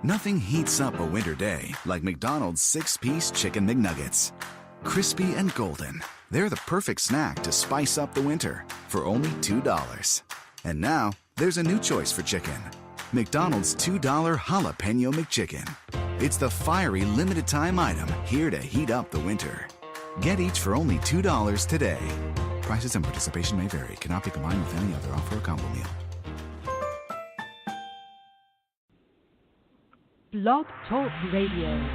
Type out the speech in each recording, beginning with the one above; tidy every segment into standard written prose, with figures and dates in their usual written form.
Nothing heats up a winter day like McDonald's 6-piece Chicken McNuggets. Crispy and golden, they're the perfect snack to spice up the winter for only $2. And now, there's a new choice for chicken. McDonald's $2 Jalapeno McChicken. It's the fiery limited-time item here to heat up the winter. Get each for only $2 today. Prices and participation may vary. Cannot be combined with any other offer or combo meal. Blog Talk Radio.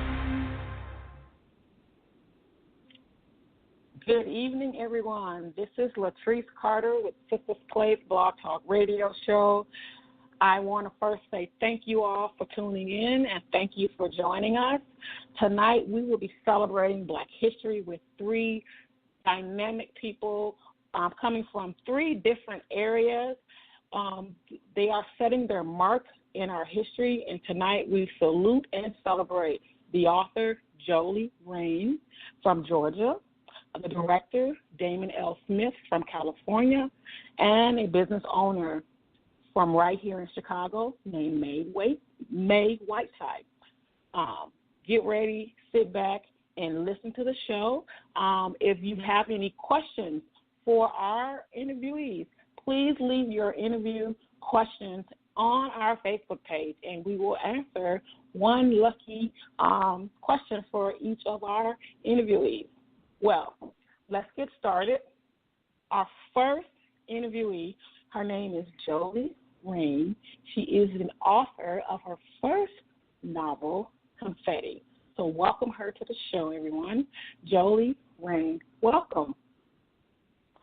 Good evening, everyone. This is Latrice Carter with Sistah's Place Blog Talk Radio Show. I want to first say thank you all for tuning in and thank you for joining us. Tonight we will be celebrating Black History with three dynamic people coming from three different areas. They are setting their mark in our history, and tonight we salute and celebrate the author, Jolie Rain from Georgia, the director, Damon L. Smith from California, and a business owner from right here in Chicago named May Whiteside. Get ready, sit back, and listen to the show. If you have any questions for our interviewees, please leave your interview questions on our Facebook page, and we will answer one lucky question for each of our interviewees. Well, let's get started. Our first interviewee, her name is Jolie Rain. She is an author of her first novel, Confetti. So welcome her to the show, everyone. Jolie Rain, welcome.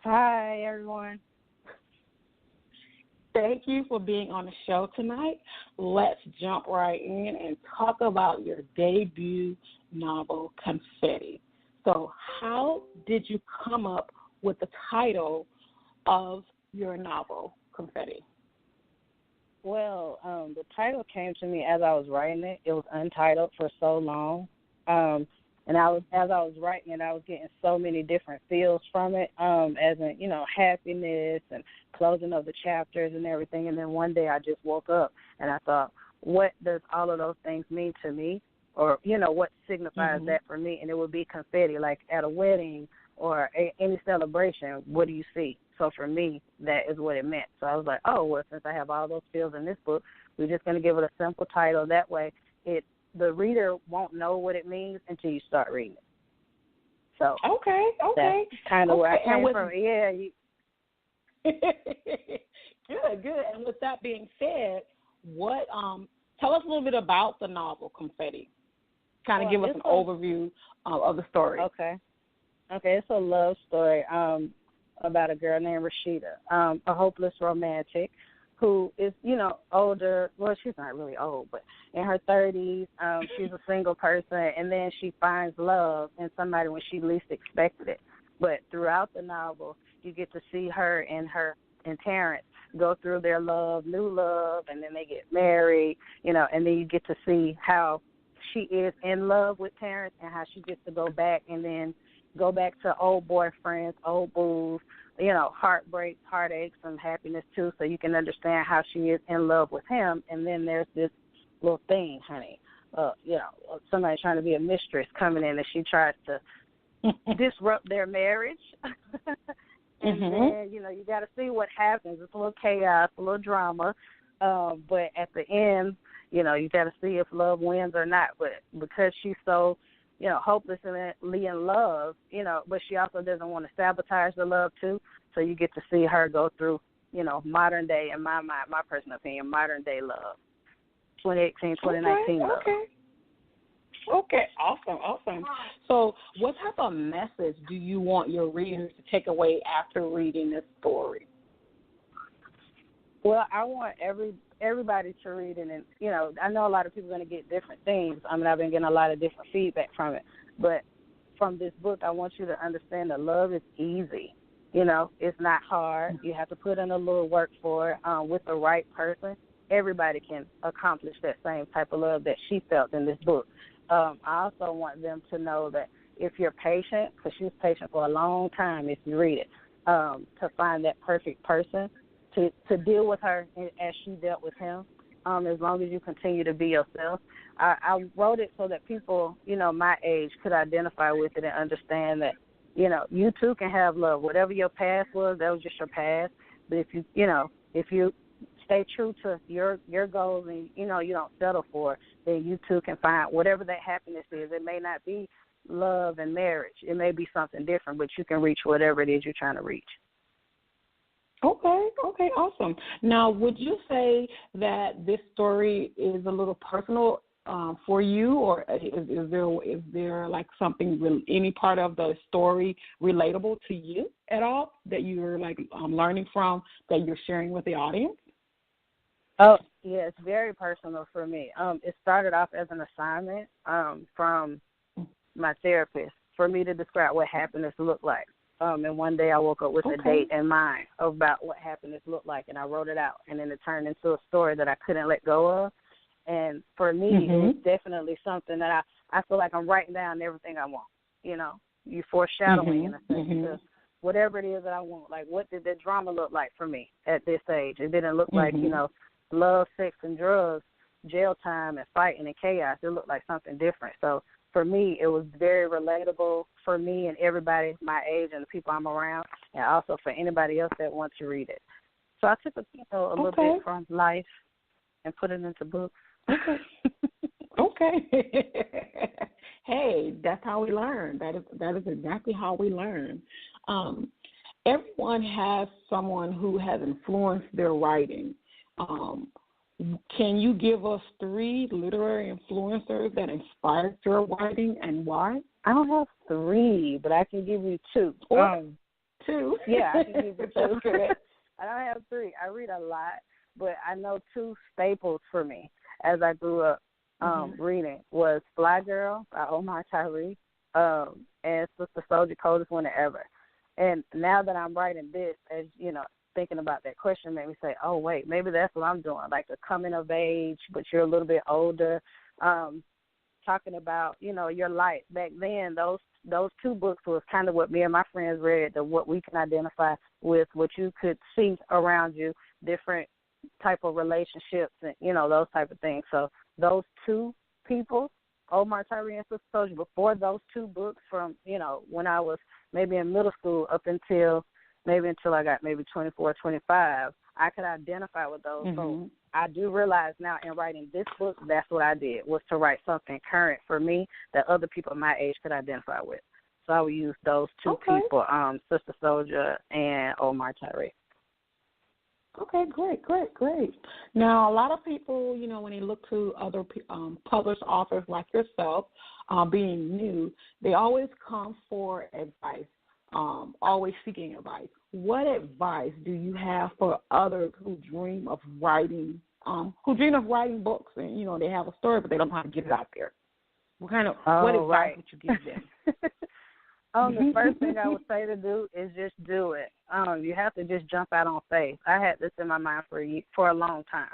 Hi, everyone. Thank you for being on the show tonight. Let's jump right in and talk about your debut novel, Confetti. So how did you come up with the title of your novel, Confetti? Well, the title came to me as I was writing it. It was untitled for so long. And as I was writing it, I was getting so many different feels from it, as in, happiness and closing of the chapters and everything. And then one day I just woke up and I thought, what does all of those things mean to me? Or, what signifies that for me? And it would be confetti, like at a wedding or any celebration, what do you see? So for me, that is what it meant. So I was like, oh, well, since I have all those feels in this book, we're just going to give it a simple title. That way the reader won't know what it means until you start reading it. So okay, that's kind of where I came from. Yeah. Good. And with that being said, what tell us a little bit about the novel Confetti. Kind of give us an overview of the story. Okay, it's a love story about a girl named Rashida, a hopeless romantic who is, older. Well, she's not really old, but in her 30s. She's a single person, and then she finds love in somebody when she least expected it. But throughout the novel, you get to see her and Terrence go through their new love, and then they get married, and then you get to see how she is in love with Terrence and how she gets to go back to old boyfriends, old booze, heartbreaks, heartaches, and happiness too, so you can understand how she is in love with him. And then there's this little thing, honey, somebody trying to be a mistress coming in, and she tries to disrupt their marriage. And then, you got to see what happens. It's a little chaos, a little drama, but at the end, you got to see if love wins or not. But because she's so hopelessly in love, but she also doesn't want to sabotage the love too. So you get to see her go through, modern day, in my mind, my personal opinion, modern day love, 2018, 2019 love. Okay, awesome. So what type of message do you want your readers to take away after reading this story? Well, I want everybody to read it, and I know a lot of people are going to get different things. I've been getting a lot of different feedback from it, but from this book, I want you to understand that love is easy. It's not hard. You have to put in a little work for it. With the right person, everybody can accomplish that same type of love that she felt in this book. I also want them to know that if you're patient, because she was patient for a long time if you read it, to find that perfect person to deal with her as she dealt with him, as long as you continue to be yourself. I wrote it so that people, my age could identify with it and understand that, you too can have love. Whatever your past was, that was just your past. But if you stay true to your goals and, you don't settle for it, then you too can find whatever that happiness is. It may not be love and marriage. It may be something different, but you can reach whatever it is you're trying to reach. Okay, awesome. Now, would you say that this story is a little personal for you, or is there like something, any part of the story relatable to you at all that you're like learning from that you're sharing with the audience? Oh, yeah, it's very personal for me. It started off as an assignment from my therapist for me to describe what happiness looked like. And one day I woke up with a date in mind about what happiness looked like, and I wrote it out, and then it turned into a story that I couldn't let go of. And for me, it was definitely something that I feel like I'm writing down everything I want. You foreshadowing in a sense to whatever it is that I want. Like, what did the drama look like for me at this age? It didn't look like, love, sex, and drugs, jail time, and fighting and chaos. It looked like something different. So for me, it was very relatable for me and everybody my age and the people I'm around, and also for anybody else that wants to read it. So I took a little bit from life and put it into books. Okay. Hey, that's how we learn. That is exactly how we learn. Everyone has someone who has influenced their writing. Can you give us 3 literary influencers that inspired your writing and why? I don't have 3, but I can give you 2. 2? Yeah, I can give you 2. Okay. I don't have 3. I read a lot, but I know 2 staples for me as I grew up reading was Fly Girl by Omar Tyree and Sister Soldier, Coldest Winter Ever. And now that I'm writing this, as thinking about that question made me say, oh, wait, maybe that's what I'm doing, like the coming of age, but you're a little bit older, talking about, your life. Back then, those 2 books was kind of what me and my friends read, what we can identify with, what you could see around you, different type of relationships and, those type of things. So those 2 people, Omar Tyree and Sister Soldier, before those 2 books from, when I was maybe in middle school up until I got maybe 24, 25, I could identify with those. So I do realize now in writing this book, that's what I did, was to write something current for me that other people my age could identify with. So I would use those 2 people, Sister Soldier and Omar Tyree. Okay, great. Now, a lot of people, when they look to other published authors like yourself, being new, they always come for advice, always seeking advice. What advice do you have for others who dream of writing books and, they have a story, but they don't know how to get it out there? What advice would you give them? The first thing I would say to do is just do it. You have to just jump out on faith. I had this in my mind for a long time.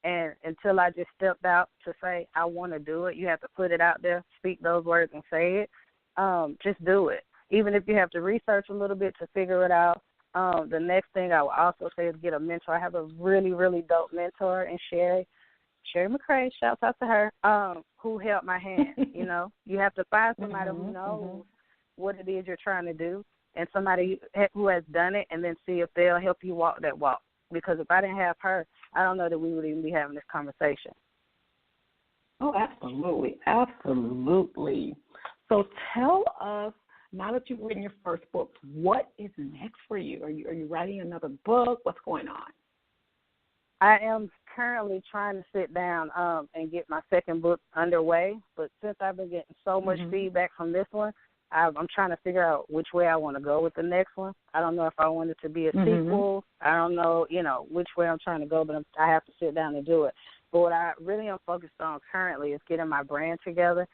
And until I just stepped out to say, I want to do it, you have to put it out there, speak those words and say it. Just do it. Even if you have to research a little bit to figure it out. The next thing I would also say is get a mentor. I have a really, really dope mentor in Sherry McCrae, shouts out to her, who held my hand. You have to find somebody who knows what it is you're trying to do, and somebody who has done it, and then see if they'll help you walk that walk. Because if I didn't have her, I don't know that we would even be having this conversation. Oh, absolutely. So tell us, now that you've written your first book, what is next for you? Are you writing another book? What's going on? I am currently trying to sit down and get my second book underway, but since I've been getting so much feedback from this one, I'm trying to figure out which way I want to go with the next one. I don't know if I want it to be a sequel. I don't know, which way I'm trying to go, but I have to sit down and do it. But what I really am focused on currently is getting my brand together,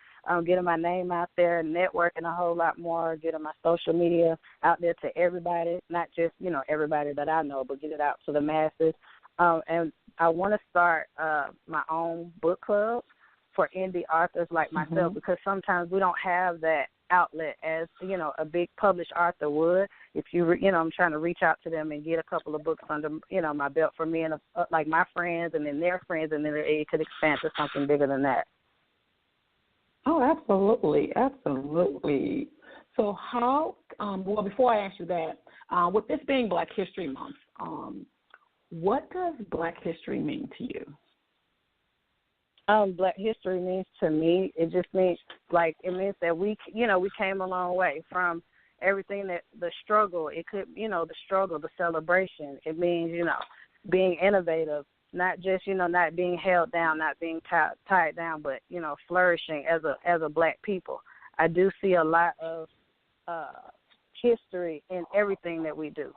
getting my name out there, networking a whole lot more, getting my social media out there to everybody, not just, everybody that I know, but get it out to the masses. And I want to start my own book club for indie authors like myself, because sometimes we don't have that outlet as, a big published author would. If I'm trying to reach out to them and get a couple of books under, my belt for me and like my friends and then their friends, and then it could expand to something bigger than that. Oh, absolutely, absolutely. So how, well, before I ask you that, with this being Black History Month, what does Black history mean to you? Black history means to me, it just means, it means that we came a long way from everything that the struggle, it could, the struggle, the celebration. It means, being innovative, not just, not being held down, not being tied down, but, flourishing as a Black people. I do see a lot of history in everything that we do.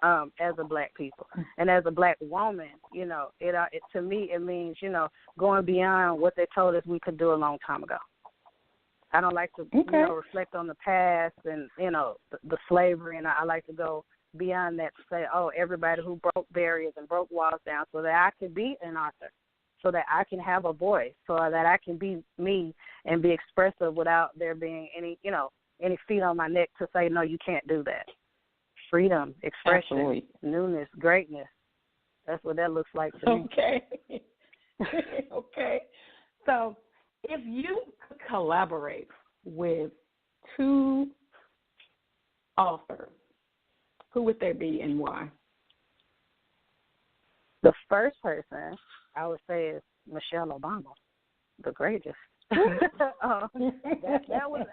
As a Black people and as a Black woman, it to me it means going beyond what they told us we could do a long time ago. I don't like to reflect on the past and the slavery, and I like to go beyond that to say, oh, everybody who broke barriers and broke walls down, so that I can be an author, so that I can have a voice, so that I can be me and be expressive without there being any feet on my neck to say, no, you can't do that. Freedom, expression, Absolutely. Newness, greatness. That's what that looks like to me. Okay. Okay. So if you could collaborate with two authors, who would they be and why? The first person I would say is Michelle Obama, the greatest. That was,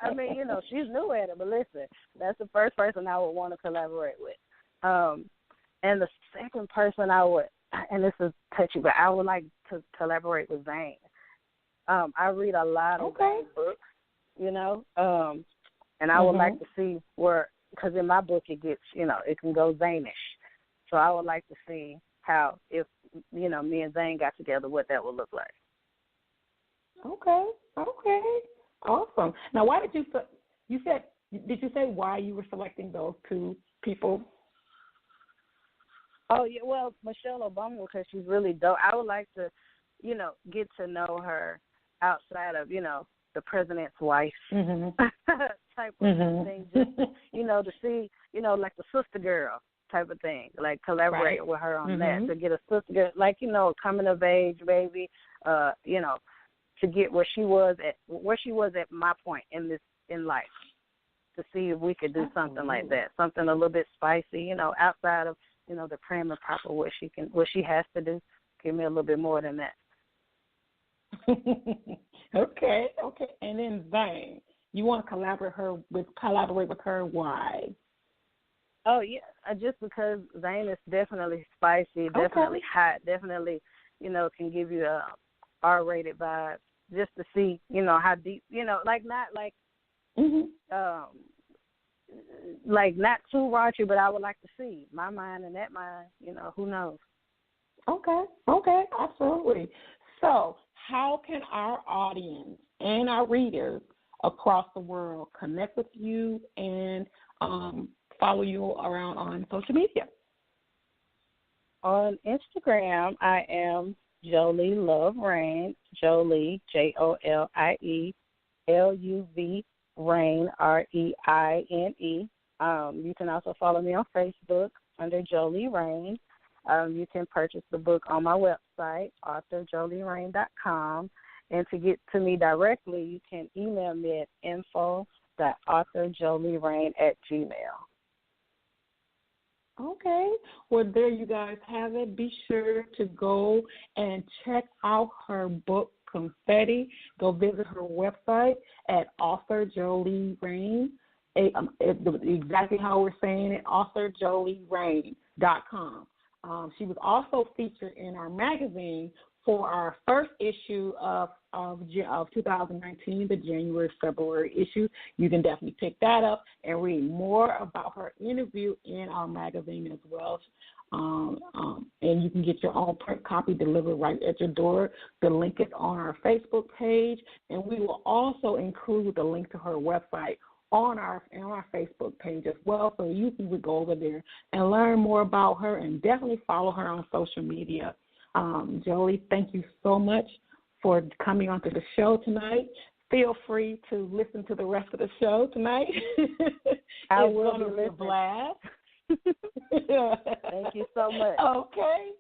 she's new at it, but listen, that's the first person I would want to collaborate with. And the second person I would, and this is touchy, but I would like to collaborate with Zane. I read a lot of Zane books, and I would like to see where, because in my book it gets, it can go Zane-ish. So I would like to see how, if, me and Zane got together, what that would look like. Okay. Awesome. Now, why did did you say why you were selecting those two people? Oh, yeah, well, Michelle Obama, because she's really dope. I would like to, get to know her outside of, the president's wife type of thing. Just, to see, like the sister girl type of thing, like collaborate with her on that, to get a sister girl, like, coming of age, baby, to get where she was at my point in life, to see if we could do something like that, something a little bit spicy, outside of, the prim and proper what she has to do. Give me a little bit more than that. Okay. And then Zane, you want to collaborate with her? Why? Oh yeah, just because Zane is definitely spicy, definitely hot, definitely, can give you a R-rated vibe. Just to see, how deep, like not like, like not too raunchy, but I would like to see my mind and that mind, who knows? Okay, absolutely. So how can our audience and our readers across the world connect with you and follow you around on social media? On Instagram, I am Jolie Love Rain, Jolie, Jolie, Luv, Rain, Reine. You can also follow me on Facebook under Jolie Rain. You can purchase the book on my website, authorjolierain.com. And to get to me directly, you can email me at info.authorjolierain@gmail.com. Okay. Well, there you guys have it. Be sure to go and check out her book, Confetti. Go visit her website at Author Jolie Rain. Exactly how we're saying it, authorjolierain.com. She was also featured in our magazine for our first issue of 2019, the January-February issue. You can definitely pick that up and read more about her interview in our magazine as well. And you can get your own print copy delivered right at your door. The link is on our Facebook page, and we will also include the link to her website on our Facebook page as well, so you can go over there and learn more about her and definitely follow her on social media. Jolie, thank you so much for coming onto the show tonight. feel free to listen to the rest of the show tonight. I It's will going to be be a listening. blast. Thank you so much. Okay.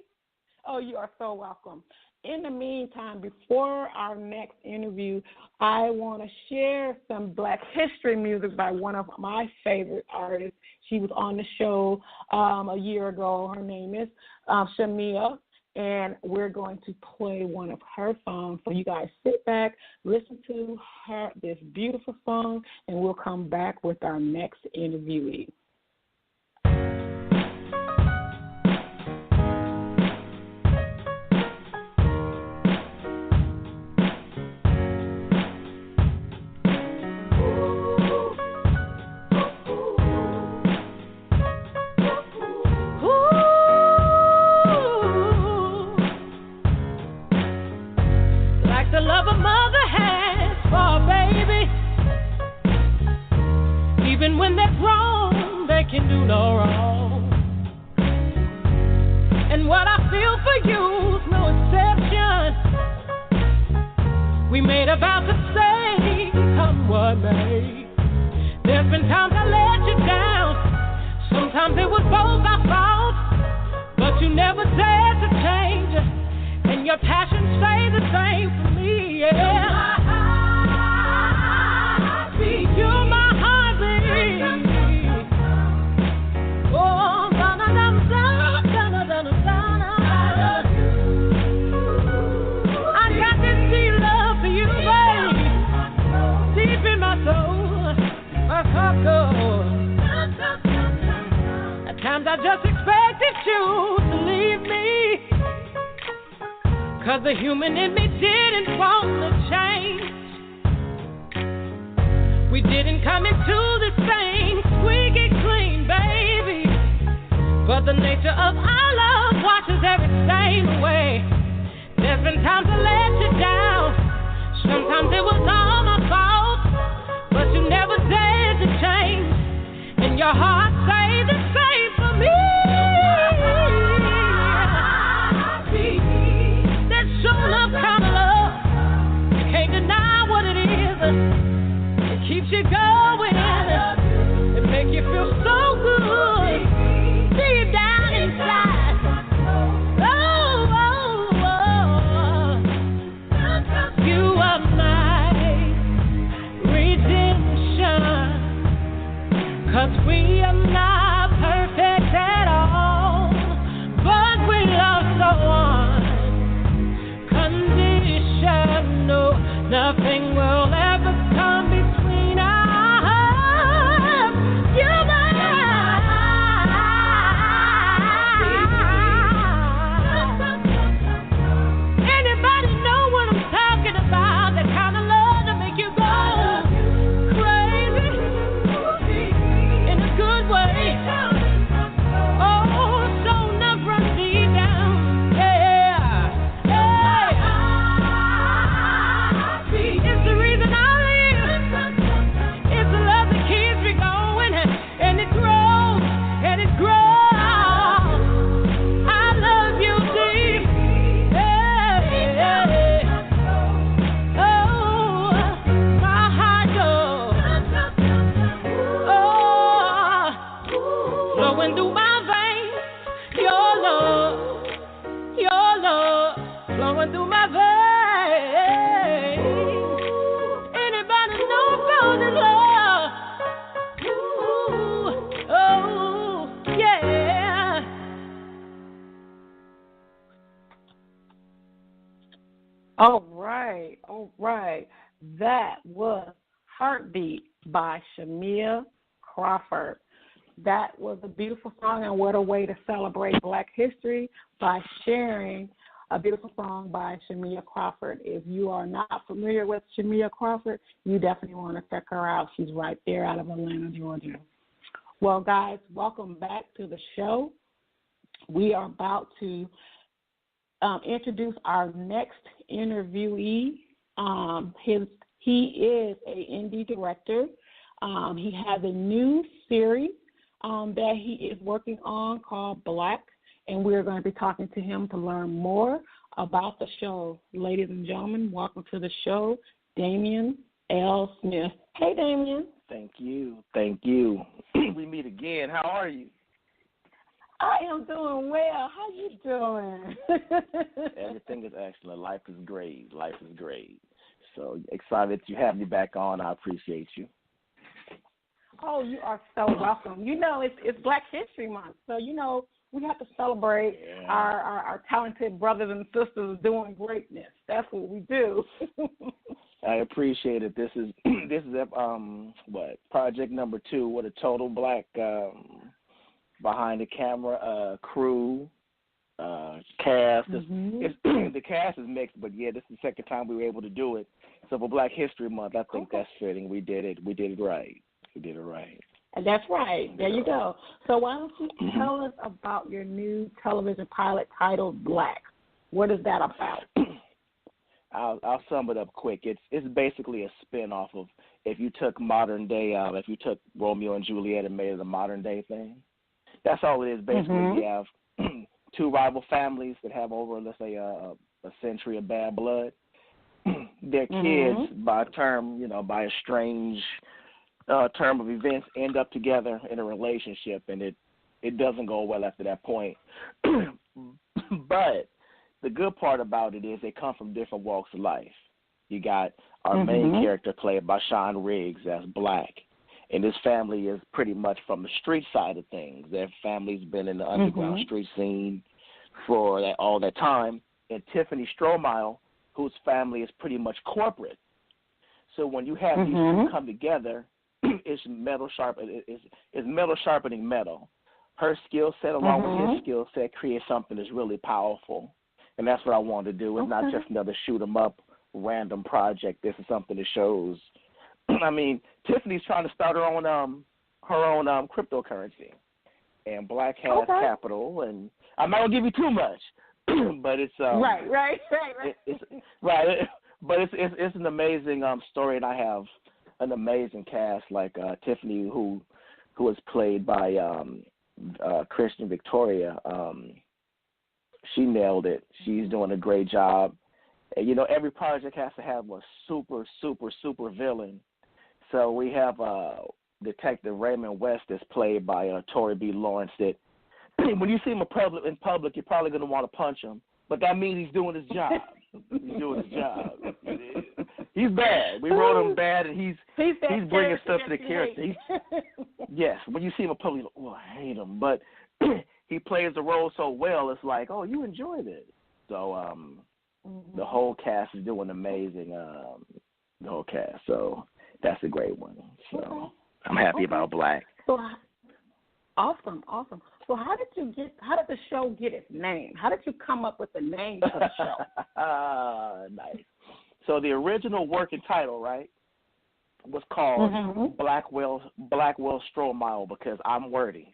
Oh, you are so welcome. In the meantime, before our next interview, I want to share some Black history music by one of my favorite artists. She was on the show a year ago. Her name is Shamia, and we're going to play one of her songs. So you guys sit back, listen to this beautiful song, and we'll come back with our next interviewee. The love a mother has for a baby. Even when they're grown, they can do no wrong. And what I feel for you's no exception. We made a vow to stay, come what may. There's been times I let you down. Sometimes it was both our fault, but you never dared to change. And your passion stay the same for me, yeah. You're my heartbeat. Oh, da-da-dum-dum-dum-dum-dum-dum. I got this deep love for you, baby. Deep in my soul, my heart goes. At times I just expected you to leave me. 'Cause the human in me didn't want to change. We didn't come into this thing squeaky clean, baby. But the nature of our love washes every stain away. There's been times I let you down. Sometimes it was all my fault. But you never dared to change. And your heart stayed the same for me. Show love, kind of love. You can't deny what it is. It keeps you going. It makes you feel so good. Deep down inside. Oh, oh, oh. You are my redemption. 'Cause we are not perfect at all. But we love so one. No, nothing will ever come between us. You're mine. Anybody know what I'm talking about? That kind of love to make you go crazy in a good way. Oh, so enough run deep down. All right. That was Heartbeat by Shamia Crawford. That was a beautiful song, and what a way to celebrate Black history by sharing a beautiful song by Shamia Crawford. If you are not familiar with Shamia Crawford, you definitely want to check her out. She's right there out of Atlanta, Georgia. Well, guys, welcome back to the show. We are about to introduce our next interviewee. He is an indie director. He has a new series that he is working on called Black, and we're going to be talking to him to learn more about the show. Ladies and gentlemen, welcome to the show, Damian L. Smith. Hey, Damien. Thank you. Thank you. We meet again. How are you? I am doing well. How you doing? Everything is excellent. Life is great. Life is great. So excited to have you back on. I appreciate you. Oh, you are so welcome. You know, it's Black History Month, so you know we have to celebrate our talented brothers and sisters doing greatness. That's what we do. I appreciate it. This is project number 2 with a total Black behind the camera crew cast. The cast is mixed, but yeah, this is the second time we were able to do it. So for Black History Month, I think that's fitting. We did it. We did it right. We did it right. That's right. There you go. So why don't you tell us about your new television pilot titled Black? What is that about? I'll sum it up quick. It's basically a spin-off of if you took modern day, if you took Romeo and Juliet and made it a modern day thing. That's all it is. Basically, you have 2 rival families that have over, let's say, a century of bad blood. Their kids, by a strange term of events, end up together in a relationship, and it doesn't go well after that point. But the good part about it is they come from different walks of life. You got our main character played by Sean Riggs as Black, and his family is pretty much from the street side of things. Their family's been in the underground street scene for all that time. And Tiffany Strohmeyer, whose family is pretty much corporate. So when you have these two come together, it's metal sharpening metal. Her skill set along with his skill set creates something that's really powerful. And that's what I wanted to do. It's not just another shoot 'em up random project. This is something that shows. I mean, Tiffany's trying to start her own cryptocurrency, and Black has capital. And I'm not gonna give you too much, but it's right. It's right, but it's an amazing story, and I have an amazing cast like Tiffany, who is played by Christian Victoria. She nailed it. She's doing a great job. And, you know, every project has to have a super, super, super villain. So we have Detective Raymond West that's played by Tory B. Lawrence. That when you see him in public, you're probably going to want to punch him. But that means he's doing his job. He's doing his job. He's bad. We wrote him bad, and he's bringing stuff to the character. Yes, when you see him in public, you're like, I hate him. But he plays the role so well, it's like, oh, you enjoyed it. So the whole cast is doing amazing, the whole cast. So that's a great one. So I'm happy about Black. So, awesome. So how did the show get its name? How did you come up with the name for the show? Nice. So the original working title, right, was called Blackwell Strohmeyer, because I'm wordy.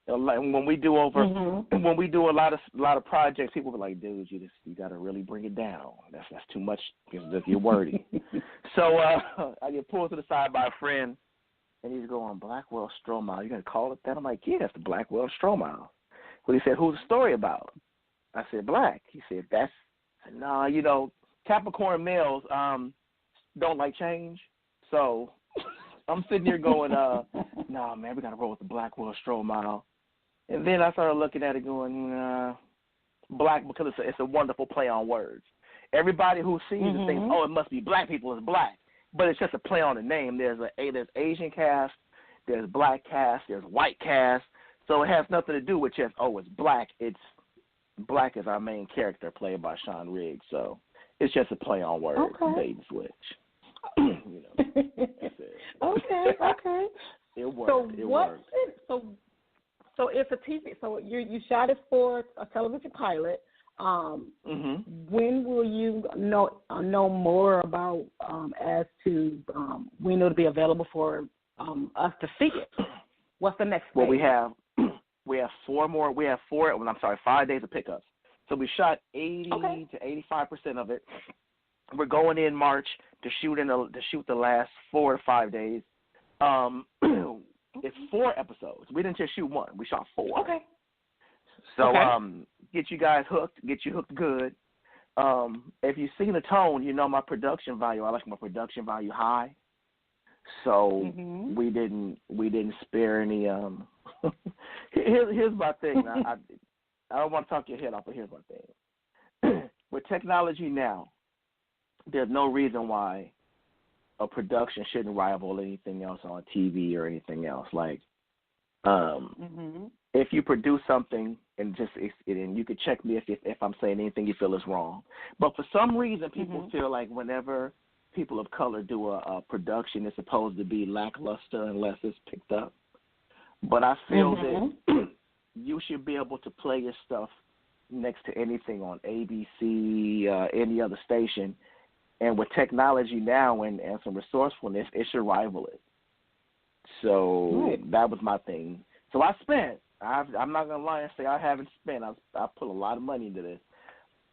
When we do a lot of projects, people be like, "Dude, you got to really bring it down. That's too much because you're wordy." So I get pulled to the side by a friend, and he's going, "Blackwell Strohmeyer, you gonna call it that?" I'm like, "Yeah, that's the Blackwell Strohmeyer." But he said, "Who's the story about?" I said, "Black." He said, I said, "No, you know, Capricorn males don't like change, so." I'm sitting here going, "Nah, man, we got to roll with the Blackwell Strohmeyer." And then I started looking at it going, Black, because it's a wonderful play on words. Everybody who sees it thinks, oh, it must be Black people, it's Black. But it's just a play on the name. There's Asian cast, there's Black cast, there's white cast. So it has nothing to do with just, oh, it's Black. It's Black is our main character, played by Sean Riggs. So it's just a play on words, bait and switch. You know, that's it. Okay. It worked. So it's a TV. So you shot it for a television pilot. When will you know more about as to when it'll be available for us to see it? What's the next? Well, we have 5 days of pickups. So we shot 80 to 85% of it. We're going in March to shoot the last 4 to 5 days. It's 4 episodes. We didn't just shoot one. We shot 4. Okay. So get you guys hooked. Get you hooked good. if you've seen the tone, you know my production value. I like my production value high. So we didn't spare any. Here's my thing. I don't want to talk your head off, but here's my thing. With technology now, there's no reason why a production shouldn't rival anything else on TV or anything else. Like, if you produce something and and you can check me if I'm saying anything you feel is wrong. But for some reason, people feel like whenever people of color do a production, it's supposed to be lackluster unless it's picked up. But I feel that you should be able to play your stuff next to anything on ABC, any other station. And with technology now and some resourcefulness, it should rival it. So that was my thing. So I spent. I'm not going to lie and say I haven't spent. I put a lot of money into this.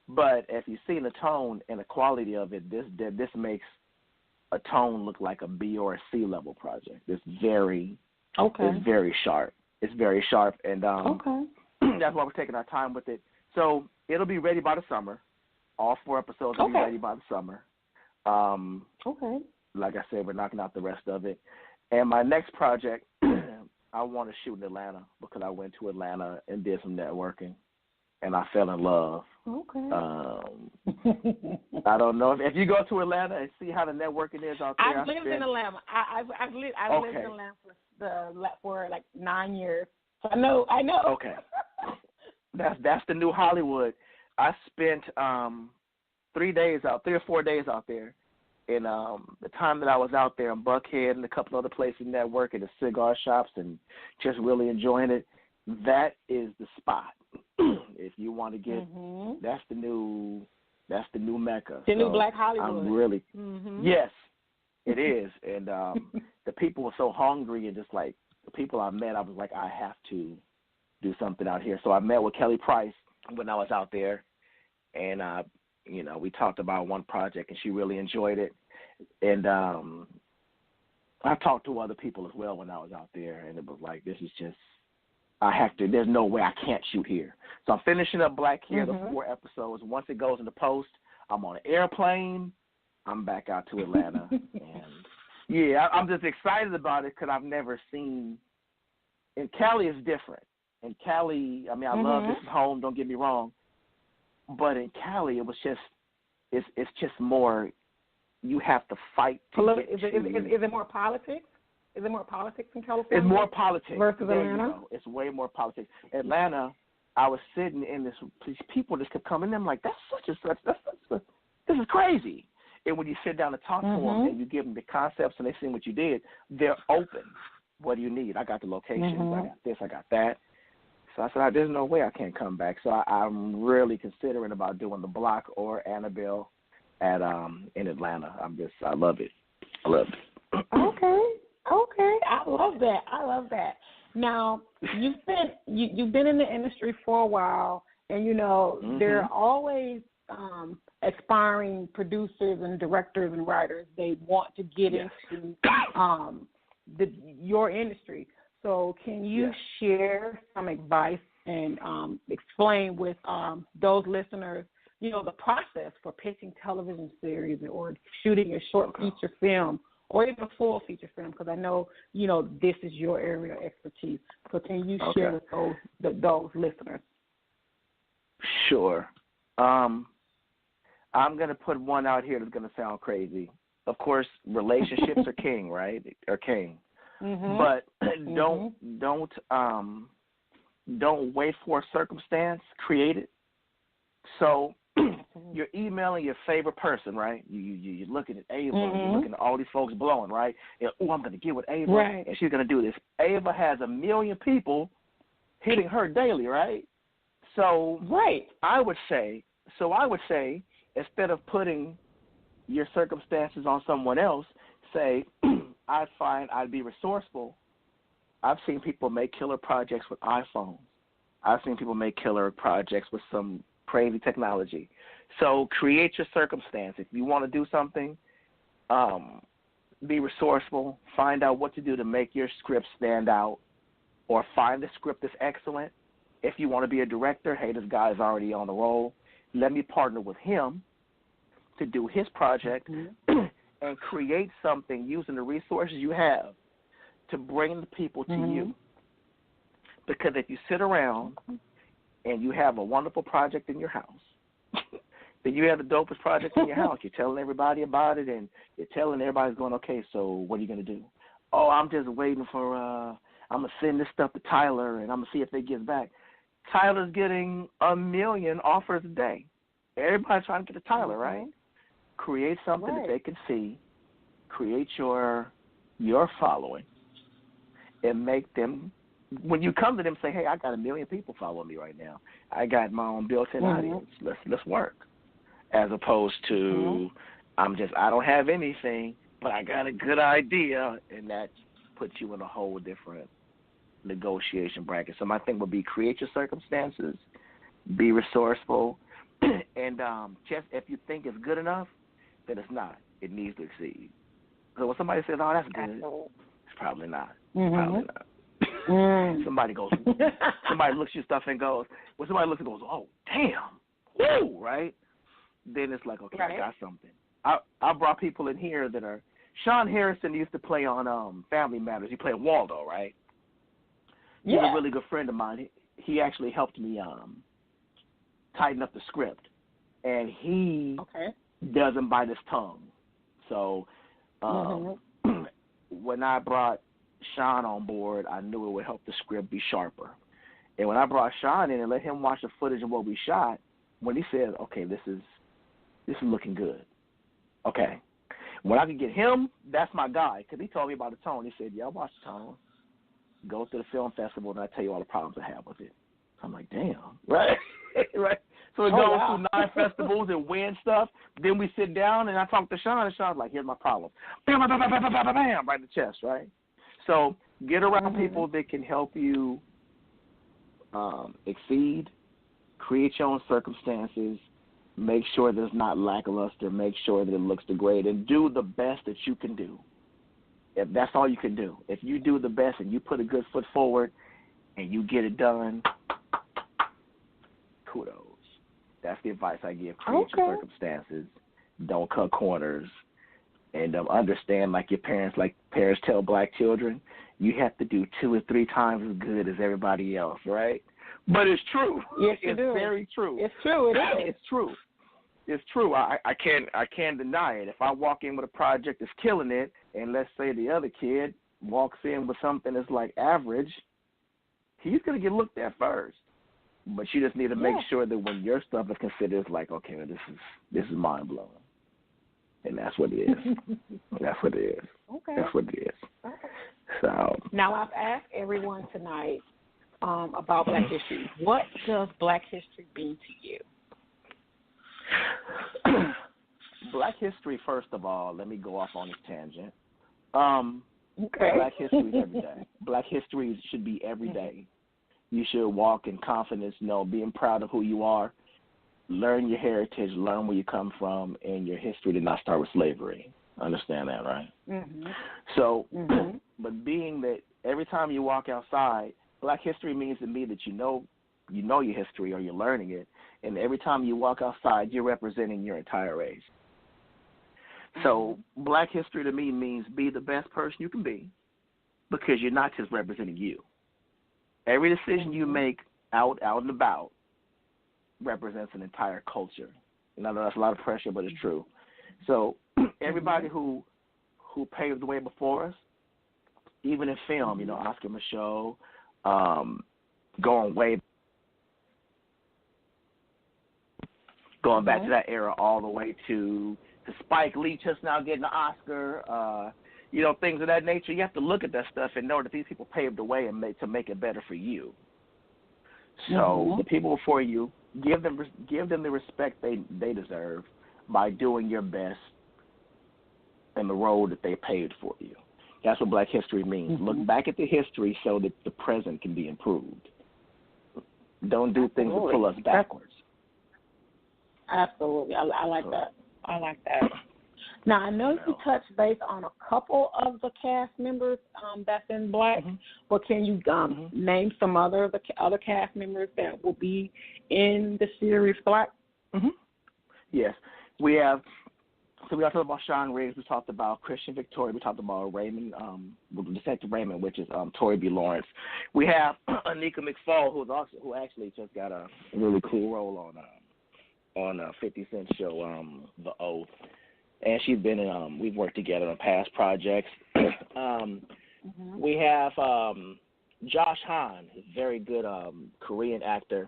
But if you've seen the tone and the quality of it, this makes a tone look like a B or a C level project. It's very sharp. It's very sharp, and that's why we're taking our time with it. So it'll be ready by the summer. All 4 episodes will be ready by the summer. Like I said, we're knocking out the rest of it. And my next project, I want to shoot in Atlanta because I went to Atlanta and did some networking, and I fell in love. I don't know if you go to Atlanta and see how the networking is out there. I've lived in Atlanta. I've lived in Atlanta for like 9 years. So I know. Okay. That's the new Hollywood. I spent 3 or 4 days out there. And the time that I was out there in Buckhead and a couple other places networking, the cigar shops, and just really enjoying it, that is the spot. If you want to get, that's the new Mecca. The new Black Hollywood. I'm really, yes, it is. And the people were so hungry, and just like the people I met, I was like, I have to do something out here. So I met with Kelly Price when I was out there, and we talked about one project, and she really enjoyed it. And I talked to other people as well when I was out there, and it was like, this is just, I have to, there's no way I can't shoot here. So I'm finishing up Black here, the 4 episodes. Once it goes into post, I'm on an airplane. I'm back out to Atlanta. And, I'm just excited about it because I've never seen, and Cali is different. In Cali, I mean, I love this is home, don't get me wrong. But in Cali, it was just, it's just more, you have to fight to get is it more politics? Is it more politics in California? It's more politics. Versus Atlanta? It's way more politics. Atlanta, I was sitting in these people just kept coming in. I'm like, that's such and such. This is crazy. And when you sit down and talk to them and you give them the concepts and they see what you did, they're open. What do you need? I got the locations. I got this. I got that. So I said, there's no way I can't come back. So I'm really considering about doing the Block or Annabelle at in Atlanta. I love it. I love it. Okay. I love that. Now, you've been in the industry for a while, and there are always aspiring producers and directors and writers. They want to get into your industry. So can you share some advice and explain with those listeners, the process for pitching television series or shooting a short feature film or even a full feature film? Because I know, this is your area of expertise. So can you share with those listeners? Sure. I'm going to put one out here that's going to sound crazy. Of course, relationships are king, right? Are king. But don't wait for a circumstance. Create it. So you're emailing your favorite person, right? You're looking at Ava. You're looking at all these folks blowing, right? I'm going to get with Ava, and she's going to do this. Ava has 1 million people hitting her daily, right? So I would say, instead of putting your circumstances on someone else, say, I'd be resourceful. I've seen people make killer projects with iPhones. I've seen people make killer projects with some crazy technology. So create your circumstance. If you want to do something, be resourceful. Find out what to do to make your script stand out, or find a script that's excellent. If you want to be a director, hey, this guy's already on the roll. let me partner with him to do his project and create something using the resources you have to bring the people to you. Because if you sit around and you have a wonderful project in your house, then you have the dopest project in your house. You're telling everybody about it, and you're telling everybody's going, okay, so what are you going to do? Oh, I'm just waiting for, I'm going to send this stuff to Tyler, and I'm going to see if they get back. Tyler's getting 1 million offers a day. Everybody's trying to get to Tyler, right? Create something that they can see. Create your following, and make them. When you come to them, say, "Hey, I got 1 million people following me right now. I got my own built-in audience. Let's work." As opposed to, I don't have anything, but I got a good idea, and that puts you in a whole different negotiation bracket. So my thing would be create your circumstances, be resourceful, and just if you think it's good enough, then it's not. It needs to exceed. So when somebody says, "Oh, that's good," it's probably not. Probably not. Somebody looks at your stuff and goes, when somebody looks and goes, "Oh, damn, woo," right? Then it's like, okay, I got something. I brought people in here that are. Sean Harrison used to play on Family Matters. He played Waldo, right? He's a really good friend of mine. He actually helped me tighten up the script, and he doesn't bite his tongue. So when I brought Sean on board, I knew it would help the script be sharper. And when I brought Sean in and let him watch the footage of what we shot, when he said, "Okay, this is looking good," okay. When I could get him, that's my guy, because he told me about the tone. He said, "Yeah, I watched the tone. Go to the film festival, and I tell you all the problems I have with it." I'm like, "Damn, right, right." So we go through 9 festivals and win stuff. Then we sit down, and I talk to Sean, and Sean's like, "Here's my problem." Bam, bam, bam, bam, bam, bam, bam, right in the chest, right? So get around people that can help you exceed, create your own circumstances, make sure that it's not lackluster, make sure that it looks great, and do the best that you can do. If that's all you can do. If you do the best and you put a good foot forward and you get it done, kudos. That's the advice I give. Create your circumstances. Don't cut corners. And understand, like parents tell black children, you have to do 2 or 3 times as good as everybody else, right? But it's true. Yes, it's very true. It's true. It is. It's true. It's true. I can't deny it. If I walk in with a project that's killing it, and let's say the other kid walks in with something that's like average, he's going to get looked at first. But you just need to make sure that when your stuff is considered, it's like, okay, this is mind blowing, and that's what it is. That's what it is. Okay. That's what it is. Okay. So now I've asked everyone tonight about Black history. What does Black history mean to you? Black history, first of all, let me go off on this tangent. Okay. Black history is every day. Black history should be every day. You should walk in confidence, being proud of who you are. Learn your heritage, learn where you come from, and your history did not start with slavery. Understand that, right? So, but being that every time you walk outside, Black history means to me that you know your history or you're learning it, and every time you walk outside, you're representing your entire race. So Black history to me means be the best person you can be, because you're not just representing you. Every decision you make out and about represents an entire culture. And I know that's a lot of pressure, but it's true. So everybody who paved the way before us, even in film, Oscar Micheaux, going back to that era all the way to Spike Lee just now getting an Oscar, things of that nature. You have to look at that stuff and know that these people paved the way and to make it better for you. So the people before you, give them the respect they deserve by doing your best in the road that they paved for you. That's what Black history means. Look back at the history so that the present can be improved. Don't do things that pull us backwards. Absolutely. I like that. I like that. Now, I know you touched base on a couple of the cast members that's in Black, but can you name some other cast members that will be in the series Black? Yes. We have. So we talked about Sean Riggs. We talked about Christian Victoria. We talked about Raymond, Detective Raymond, which is Tory B. Lawrence. We have Anika McFall, who actually just got a really cool role on 50 Cent show, The Oath, and she's been in. We've worked together on past projects. We have Josh Han, a very good Korean actor,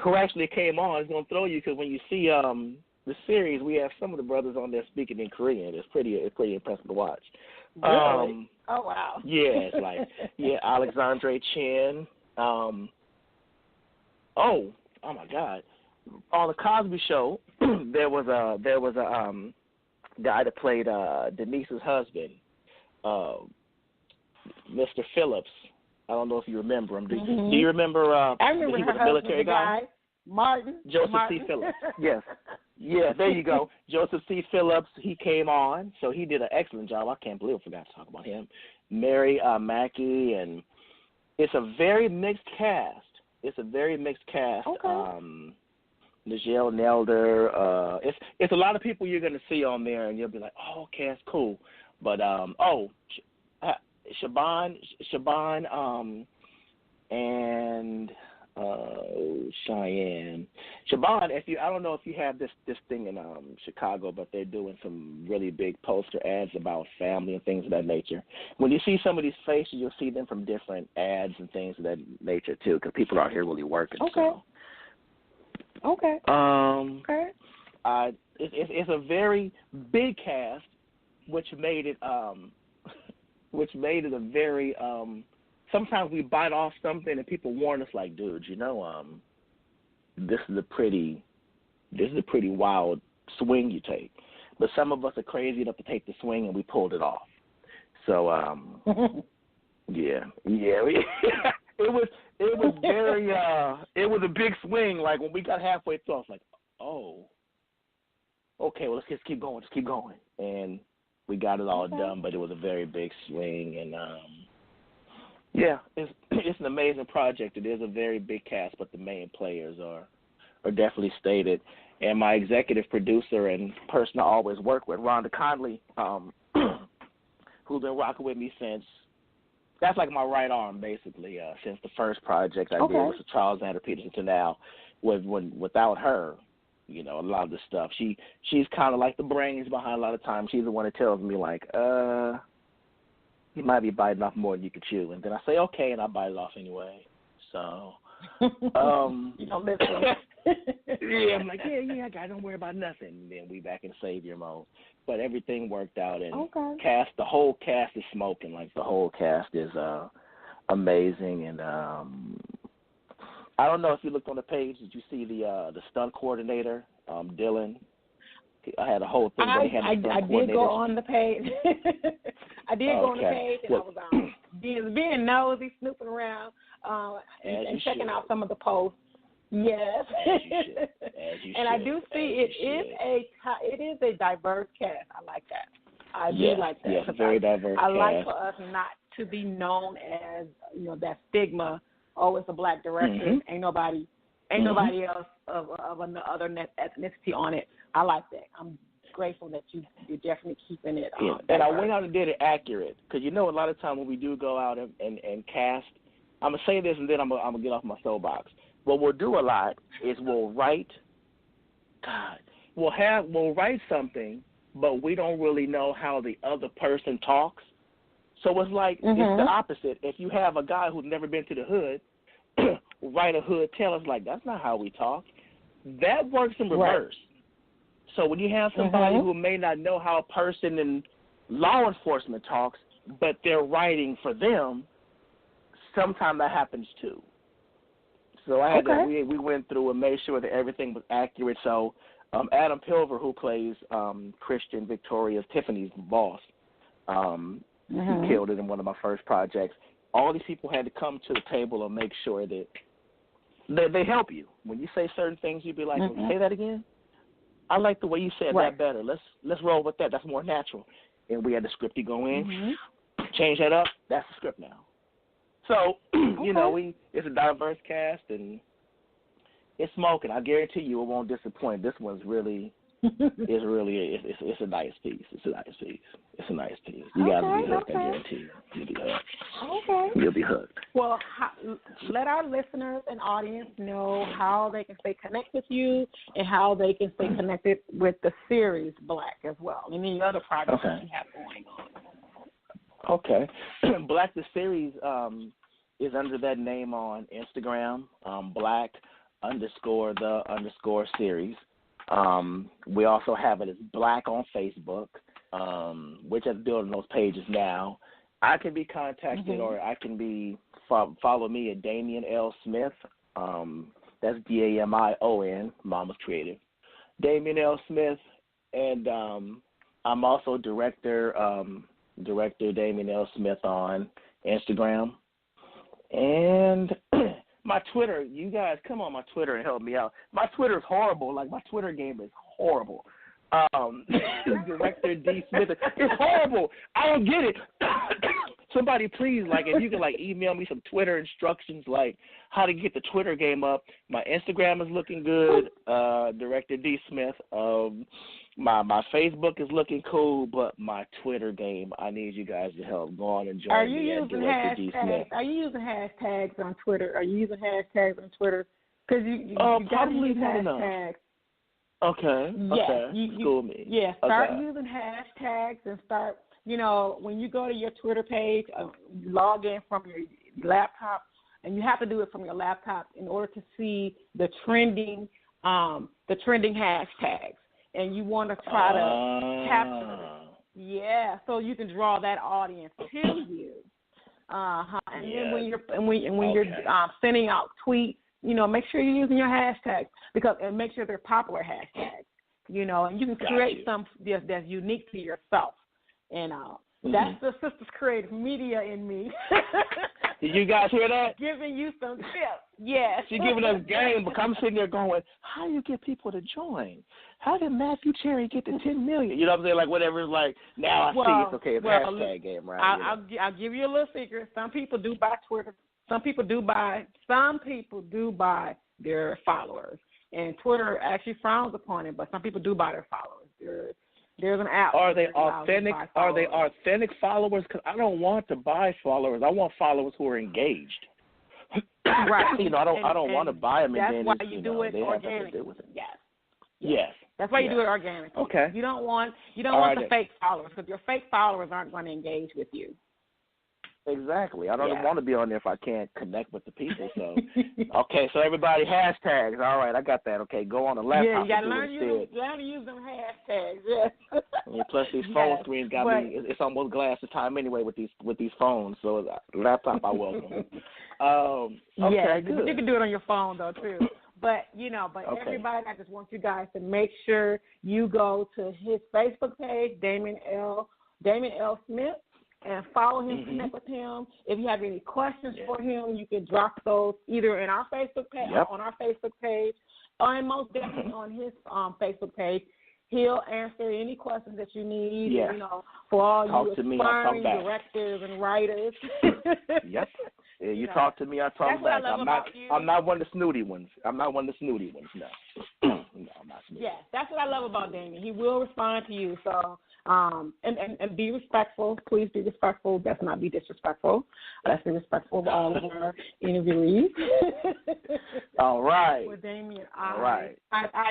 who actually came on. It's gonna throw you because when you see the series, we have some of the brothers on there speaking in Korean. It's pretty impressive to watch. Really? Oh wow. Yeah, it's like Alexandre Chen. Oh my God! On the Cosby Show, there was a guy that played Denise's husband, Mr. Phillips. I don't know if you remember him. Do you remember? I remember he her was a military guy. Martin. Joseph C. Phillips. Yes. Yeah, there you go. Joseph C. Phillips, he came on, so he did an excellent job. I can't believe I forgot to talk about him. Mary Mackey, and it's a very mixed cast. Okay. Nichelle Nelder. It's a lot of people you're going to see on there, and you'll be like, oh, okay, that's cool. But, Shaban, and Cheyenne. Shaban, I don't know if you have this thing in Chicago, but they're doing some really big poster ads about family and things of that nature. When you see some of these faces, you'll see them from different ads and things of that nature too, because people out here really working. Okay. So. Okay. Okay. It's a very big cast, which made it a very sometimes we bite off something and people warn us like, dude, this is a pretty wild swing you take. But some of us are crazy enough to take the swing, and we pulled it off. So yeah. It was very it was a big swing. Like when we got halfway through, I was like, oh, okay, well let's just keep going, and we got it all done. But it was a very big swing, and yeah, it's an amazing project. It is a very big cast, but the main players are definitely stated. And my executive producer and person I always work with, Rhonda Conley, who's been rocking with me since. That's like my right arm, basically, since the first project I did with Charles Xander Peterson to now. Without her, a lot of the stuff. She's kind of like the brains behind a lot of times. She's the one that tells me, like, you might be biting off more than you can chew. And then I say, okay, and I bite it off anyway. So, you don't listen. Yeah, I'm like, yeah, don't worry about nothing. And then we back in savior mode. But everything worked out, and the whole cast is smoking. Like the whole cast is amazing, and I don't know if you looked on the page. Did you see the stunt coordinator, Dylan? I had a whole thing. I did go on the page. I did go on the page, and I was being nosy, snooping around, and checking out some of the posts. Yes. And I do see it is a diverse cast. I like that. I do like that. Yes, very diverse I cast. like for us not to be known as, that stigma, oh, it's a black director. Mm-hmm. Ain't nobody else of another ethnicity on it. I like that. I'm grateful that you're definitely keeping it. And I went out and did it accurate, because a lot of times when we do go out and cast, I'm gonna say this and then I'm gonna get off my soapbox. What we'll do a lot is we'll write something, but we don't really know how the other person talks. So it's like it's the opposite. If you have a guy who's never been to the hood, write a hood tell us like that's not how we talk. That works in reverse. Right. So when you have somebody who may not know how a person in law enforcement talks, but they're writing for them, sometimes that happens too. So I had we went through and made sure that everything was accurate. So Adam Pilver, who plays Christian Victoria's Tiffany's boss, he killed it in one of my first projects. All these people had to come to the table and make sure that they help you. When you say certain things, you'd be like, say that again? I like the way you said that better. Let's roll with that. That's more natural. And we had the script you go in, change that up. That's the script now. So, it's a diverse cast, and It's smoking. I guarantee you it won't disappoint. This one's really, it's a nice piece. It's a nice piece. It's a nice piece. You got to be hooked, I guarantee you. You'll be hooked. Okay. You'll be hooked. Well, let our listeners and audience know how they can stay connected with you and how they can stay connected with the series Black as well, and any other projects that you have going on. Okay. Black the series is under that name on Instagram, Black_the_series. We also have it as Black on Facebook, which is building those pages now. I can be contacted or I can be follow me at Damian L. Smith. That's DAMION, Mama's Creative. Damian L. Smith, and I'm also director Damian L. Smith on Instagram. And my Twitter, you guys come on my Twitter and help me out. My Twitter is horrible. Like, my Twitter game is horrible. Director D. Smith. It's horrible. I don't get it. Somebody please, like, if you can, like, email me some Twitter instructions, like, how to get the Twitter game up. My Instagram is looking good. Director D. Smith. My Facebook is looking cool, but my Twitter game, I need you guys to help. Go on and join me at Director D. Smith. Are you using hashtags on Twitter? Because you probably use not hashtags. enough. Okay. School me. Yeah, start using hashtags and start, when you go to your Twitter page, log in from your laptop, and you have to do it from your laptop in order to see the trending hashtags. And you want to try to capture it. Yeah, so you can draw that audience to you. And then when you're sending out tweets, make sure you're using your hashtags and make sure they're popular hashtags. And you can create some that's unique to yourself. And that's the Sistah's Creative Media in me. Did you guys hear that? Giving you some tips. Yes. She's giving us game, but I'm sitting there going, how do you get people to join? How did Matthew Cherry get to 10 million? You know what I'm saying? Like, whatever. Like, now I see it's okay. It's hashtag game, right? I'll give you a little secret. Some people do buy Twitter. Some people do buy their followers. And Twitter actually frowns upon it, but some people do buy their followers. There's an app. Are they authentic? Are they authentic followers? Because I don't want to buy followers. I want followers who are engaged. Right. I don't want to buy them. That's and then why you do it organically. Yes. That's why you do it organically. Okay. You don't want the fake followers, because your fake followers aren't going to engage with you. Exactly. I don't want to be on there if I can't connect with the people. So, okay. So everybody hashtags. All right, I got that. Okay, go on the laptop. Yeah, you got to learn to use them hashtags. Yes. And plus, these phone screens got me. It's almost glass of time anyway with these phones. So, laptop, I welcome. Okay, good. But you can do it on your phone though too. But everybody, I just want you guys to make sure you go to his Facebook page, Damian L. Smith. And follow him, connect with him. If you have any questions for him, you can drop those either in our Facebook page, on our Facebook page, or most definitely on his Facebook page. He'll answer any questions that you need. Yes. For all talk you aspiring directors and writers. Yep. Yeah, you talk to me, I talk back. I'm not one of the snooty ones. No. No, I'm not snooty. Yeah, that's what I love about Damian. He will respond to you. So, and be respectful. Please be respectful. Let's not be disrespectful. Let's be respectful of all of our interviewees. All right. With Damian, I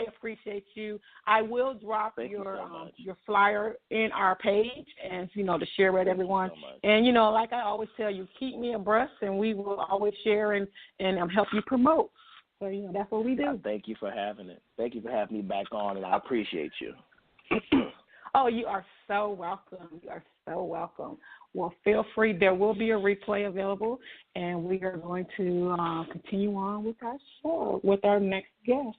appreciate you. I will drop your flyer in our page, and to share with everyone. And like I always tell you, keep me abreast, and we will always share and help you promote. So that's what we do. Thank you for having it. Thank you for having me back on, and I appreciate you. Oh, you are so welcome. You are so welcome. Well, feel free. There will be a replay available, and we are going to continue on with our show with our next guest.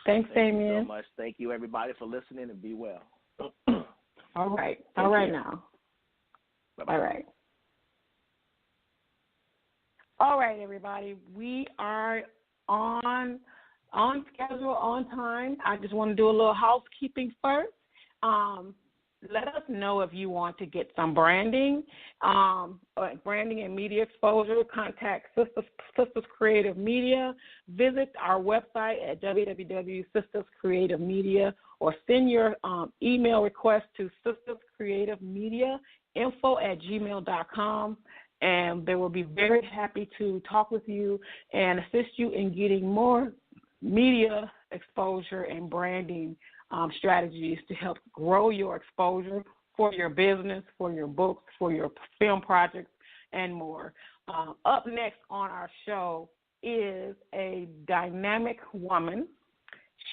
Thanks, Damian. Thank you so much. Thank you, everybody, for listening, and be well. All right. Thank you. Now. Bye-bye. All right. All right, everybody. We are on schedule, on time. I just want to do a little housekeeping first. let us know if you want to get some branding and media exposure. Contact Sistah's Creative Media. Visit our website at www.sistahscreativemedia or send your email request to sistahscreativemediainfo@gmail.com. And they will be very happy to talk with you and assist you in getting more media exposure and branding strategies to help grow your exposure for your business, for your books, for your film projects, and more. Up next on our show is a dynamic woman.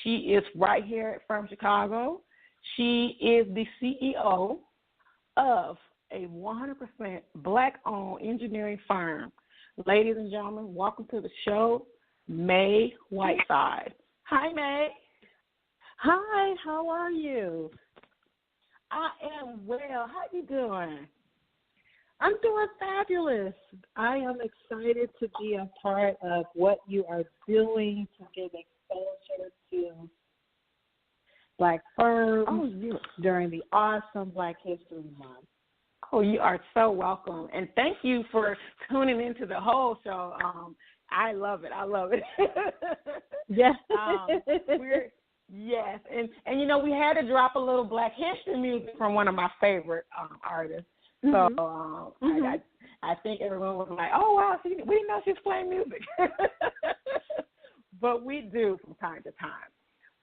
She is right here from Chicago. She is the CEO of a 100% Black-owned engineering firm. Ladies and gentlemen, welcome to the show, May Whiteside. Hi, May. Hi, how are you? I am well. How you doing? I'm doing fabulous. I am excited to be a part of what you are doing to give exposure to Black firms during the awesome Black History Month. Oh, you are so welcome. And thank you for tuning into the whole show. I love it. Yes. Yes. And you know, we had to drop a little Black history music from one of my favorite artists. Mm-hmm. So I think everyone was like, oh, wow, we didn't know she was playing music. But we do from time to time.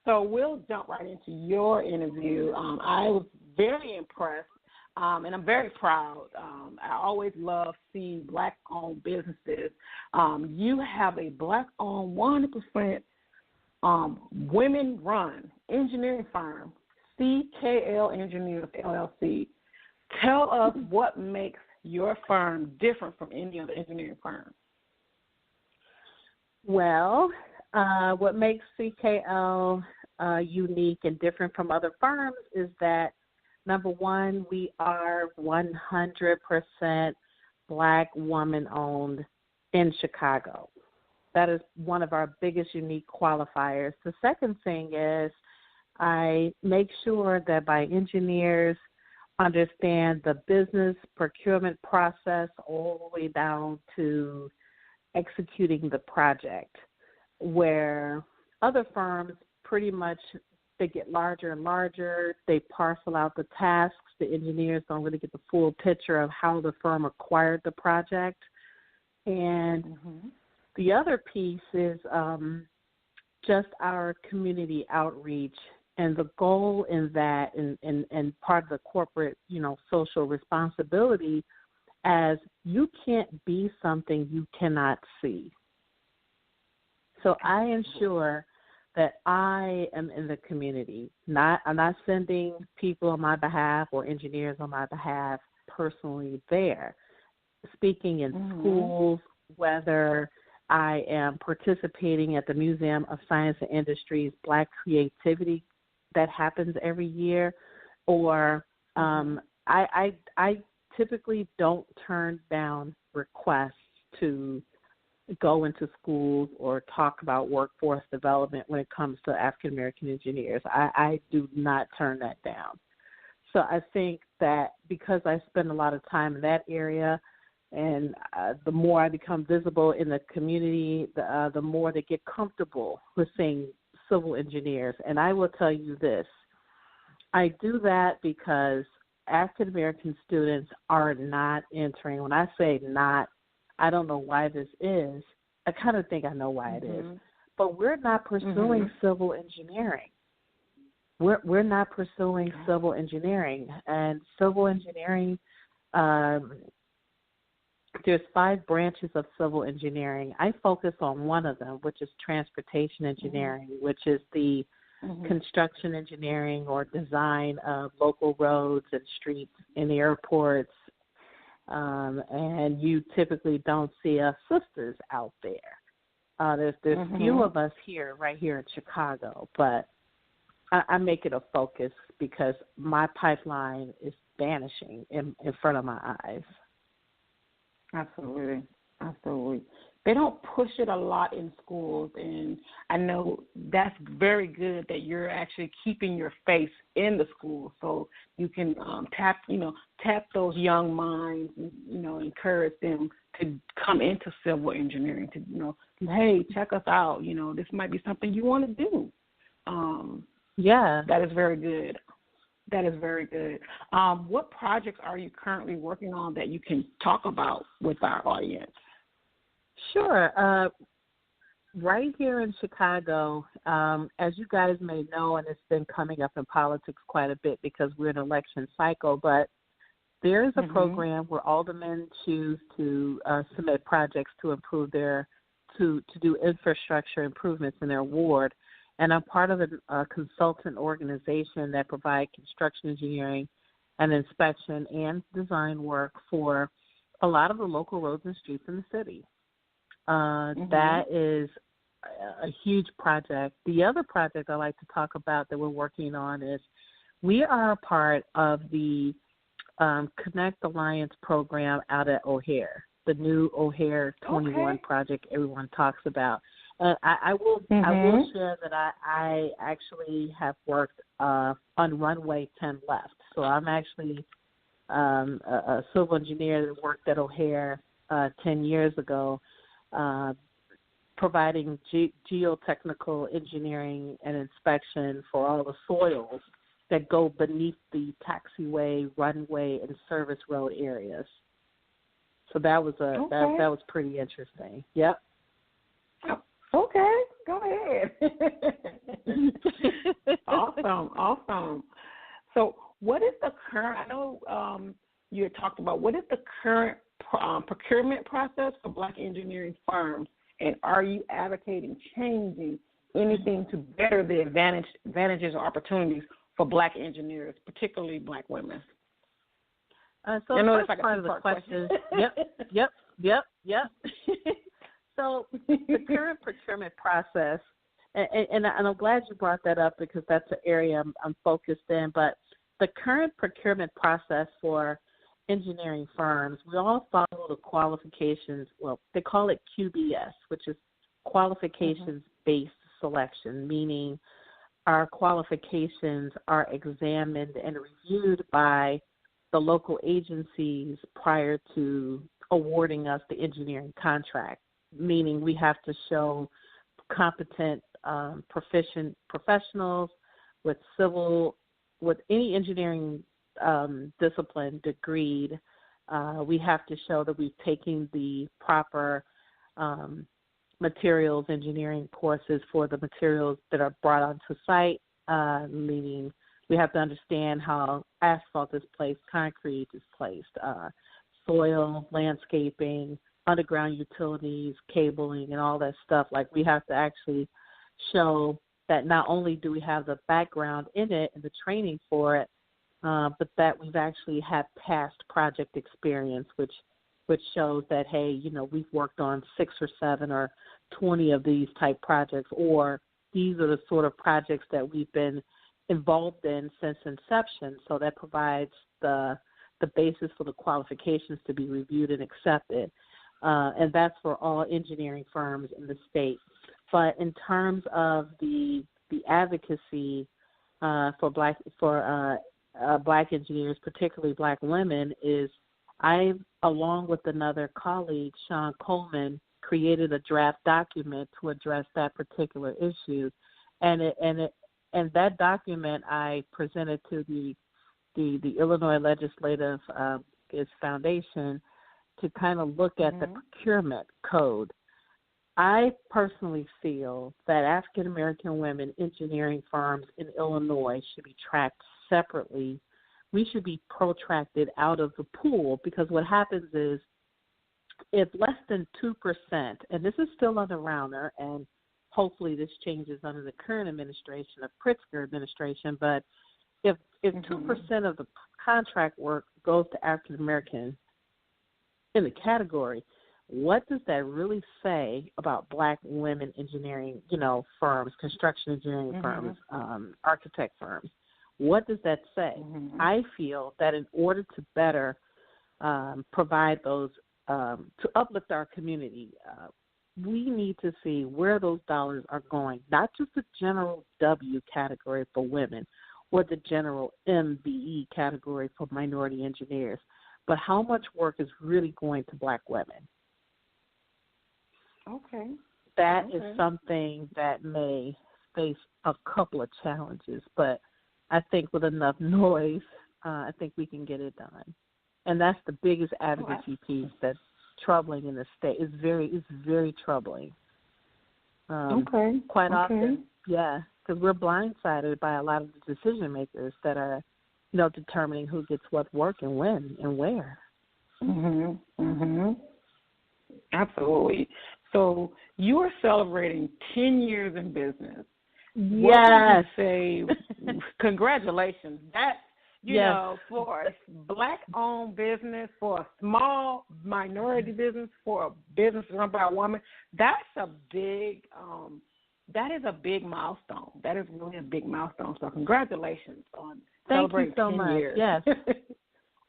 So we'll jump right into your interview. I was very impressed. And I'm very proud. I always love seeing Black-owned businesses. You have a Black-owned 100% women-run engineering firm, CKL Engineers, LLC. Tell us what makes your firm different from any other engineering firm. Well, what makes CKL unique and different from other firms is that, number one, we are 100% Black woman-owned in Chicago. That is one of our biggest unique qualifiers. The second thing is I make sure that my engineers understand the business procurement process all the way down to executing the project, where other firms pretty much they get larger and larger. They parcel out the tasks. The engineers don't really get the full picture of how the firm acquired the project. And the other piece is just our community outreach. And the goal in that and part of the corporate, social responsibility, as you can't be something you cannot see. So I ensure that I am in the community. I'm not sending people on my behalf or engineers on my behalf personally there. Speaking in schools, whether I am participating at the Museum of Science and Industry's Black Creativity that happens every year, or I typically don't turn down requests to go into schools or talk about workforce development when it comes to African American engineers. I do not turn that down. So I think that because I spend a lot of time in that area, and the more I become visible in the community, the more they get comfortable with saying civil engineers. And I will tell you this, I do that because African American students are not entering. When I say not, I don't know why this is. I kind of think I know why it is. But we're not pursuing civil engineering. We're not pursuing civil engineering. And civil engineering, there's 5 branches of civil engineering. I focus on one of them, which is transportation engineering, which is the construction engineering or design of local roads and streets and airports. And you typically don't see us sisters out there. There's few of us right here in Chicago, but I make it a focus because my pipeline is vanishing in front of my eyes. Absolutely. they don't push it a lot in schools, and I know that's very good that you're actually keeping your face in the school so you can tap those young minds and, encourage them to come into civil engineering, to, hey, check us out, this might be something you want to do. Yeah. That is very good. That is very good. What projects are you currently working on that you can talk about with our audience? Sure. Right here in Chicago, as you guys may know, and it's been coming up in politics quite a bit because we're in an election cycle, but there is a program where aldermen choose to submit projects to improve to do infrastructure improvements in their ward. And I'm part of a consultant organization that provides construction engineering and inspection and design work for a lot of the local roads and streets in the city. That is a huge project. The other project I like to talk about that we're working on is we are a part of the Connect Alliance program out at O'Hare, the new O'Hare 21 project everyone talks about. And I will share that I actually have worked on runway 10 left. So I'm actually a civil engineer that worked at O'Hare 10 years ago, providing geotechnical engineering and inspection for all the soils that go beneath the taxiway, runway, and service road areas. So that was that was pretty interesting. Yep. Okay, go ahead. Awesome. So what is the current, I know you had talked about, what is the current procurement process for Black engineering firms, and are you advocating changing anything to better the advantages or opportunities for Black engineers, particularly Black women? So the first part of the question, yep. So the current procurement process, and I'm glad you brought that up because that's an area I'm focused in, but the current procurement process for engineering firms, we all follow the qualifications, well, they call it QBS, which is qualifications-based selection, meaning our qualifications are examined and reviewed by the local agencies prior to awarding us the engineering contract, meaning we have to show competent, proficient professionals with any engineering discipline degreed. We have to show that we've taken the proper materials engineering courses for the materials that are brought onto site, meaning we have to understand how asphalt is placed, concrete is placed, soil, landscaping, underground utilities, cabling, and all that stuff. Like, we have to actually show that not only do we have the background in it and the training for it, but that we've actually had past project experience, which shows that, hey, we've worked on 6 or 7 or 20 of these type projects, or these are the sort of projects that we've been involved in since inception. So that provides the basis for the qualifications to be reviewed and accepted. And that's for all engineering firms in the state. But in terms of the advocacy for black engineers, particularly Black women, is I, along with another colleague, Sean Coleman, created a draft document to address that particular issue, and that document I presented to the Illinois Legislative Foundation to kind of look at the procurement code. I personally feel that African American women engineering firms in Illinois should be tracked separately. We should be protracted out of the pool, because what happens is if less than 2%, and this is still on the rounder, and hopefully this changes under the current administration, the Pritzker administration, but if 2% of the contract work goes to African American in the category, what does that really say about Black women engineering, firms, construction engineering firms, architect firms? What does that say? I feel that in order to better provide those, to uplift our community, we need to see where those dollars are going, not just the general W category for women or the general MBE category for minority engineers, but how much work is really going to Black women. Okay. That is something that may face a couple of challenges, but I think with enough noise, I think we can get it done. And that's the biggest advocacy piece that's troubling in the state. It's very troubling. Quite often, yeah, because we're blindsided by a lot of the decision makers that are, determining who gets what work and when and where. Absolutely. So you are celebrating 10 years in business. Yes. What would you say? Congratulations. That's, for a Black-owned business, for a small minority business, for a business run by a woman, that is a big milestone. That is really a big milestone. So congratulations on celebrating 10 years. Yes.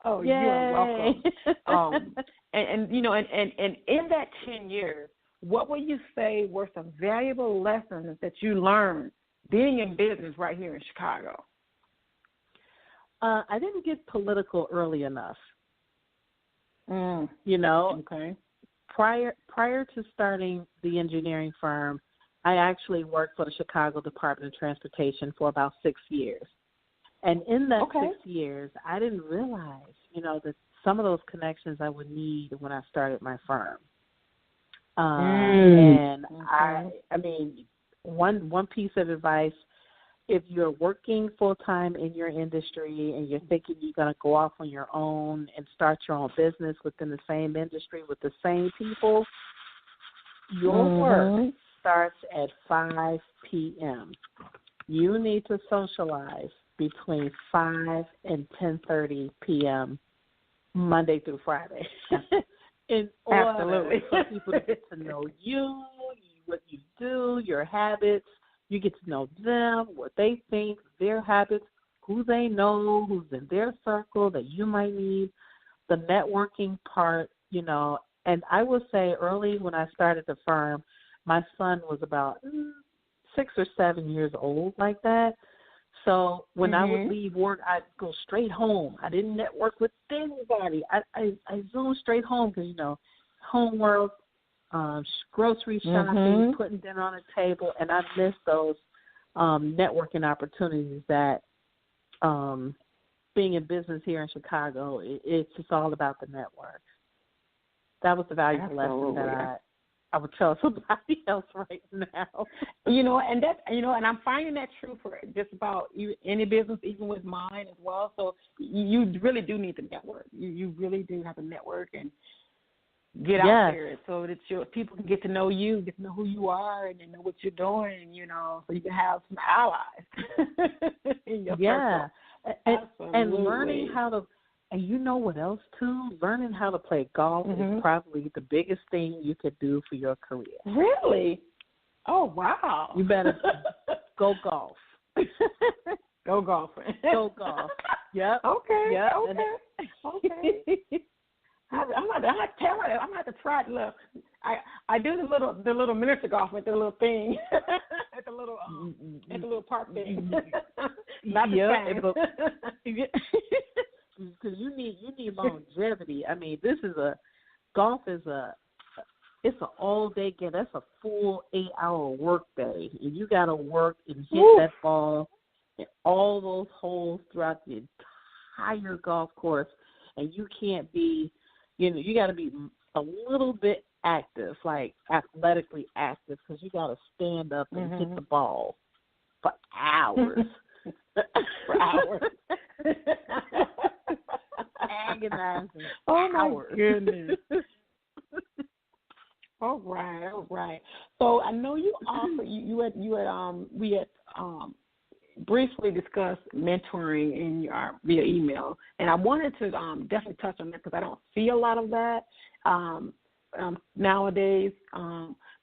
Oh, yay. you are welcome. And in that 10 years, what would you say were some valuable lessons that you learned being in business right here in Chicago? I didn't get political early enough. Okay. Prior to starting the engineering firm, I actually worked for the Chicago Department of Transportation for about 6 years. And in that 6 years, I didn't realize, that some of those connections I would need when I started my firm. And I mean, one piece of advice, if you're working full-time in your industry and you're thinking you're going to go off on your own and start your own business within the same industry with the same people, your work starts at 5 p.m. You need to socialize between 5 and 10:30 p.m. Monday through Friday. In order for people to get to know you, what you do, your habits. You get to know them, what they think, their habits, who they know, who's in their circle that you might need, the networking part, And I will say early when I started the firm, my son was about 6 or 7 years old like that. So when I would leave work, I'd go straight home. I didn't network with anybody. I zoomed straight home because, homework, grocery shopping, putting dinner on the table, and I missed those networking opportunities that being in business here in Chicago, it's just all about the network. That was the valuable lesson that I would tell somebody else right now. And I'm finding that true for just about any business, even with mine as well. So you really do need to network. You really do have to network and get out there so that people can get to know you, get to know who you are, and know what you're doing, so you can have some allies in your circle. And learning how to, and you know what else too? Learning how to play golf is probably the biggest thing you could do for your career. Really? Oh, wow. You better go golf. Go golfing. Go golf. Yep. Okay. Yep. Okay. I'm gonna have to try it. Look, I do the little miniature golf with the little thing at the little park thing. Not the same. Because you need longevity. I mean, golf is it's an all day game. That's a full 8-hour work day, and you got to work and hit that ball in all those holes throughout the entire golf course, and you can't be. You got to be a little bit active, like athletically active, because you got to stand up and hit the ball for hours. For hours. Agonizing. Oh, my hours. goodness. All right. So I know you also we had briefly discussed mentoring via email, and I wanted to definitely touch on that because I don't see a lot of that nowadays.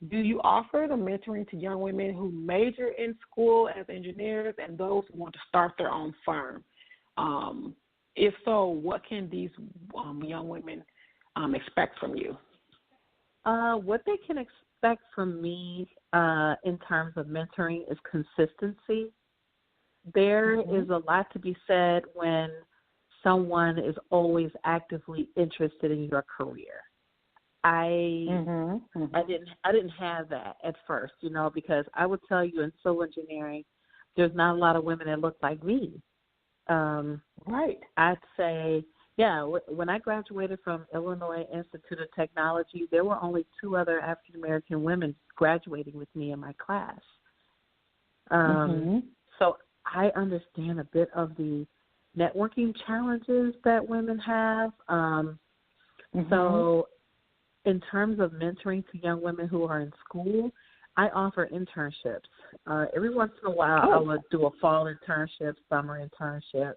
Do you offer the mentoring to young women who major in school as engineers and those who want to start their own firm? If so, what can these young women expect from you? What they can aspect for me in terms of mentoring is consistency. There is a lot to be said when someone is always actively interested in your career. I didn't have that at first, because I would tell you in civil engineering, there's not a lot of women that look like me. Right. I'd say, when I graduated from Illinois Institute of Technology, there were only 2 other African American women graduating with me in my class. So I understand a bit of the networking challenges that women have. So in terms of mentoring to young women who are in school, I offer internships. Every once in a while, I would do a fall internship, summer internship,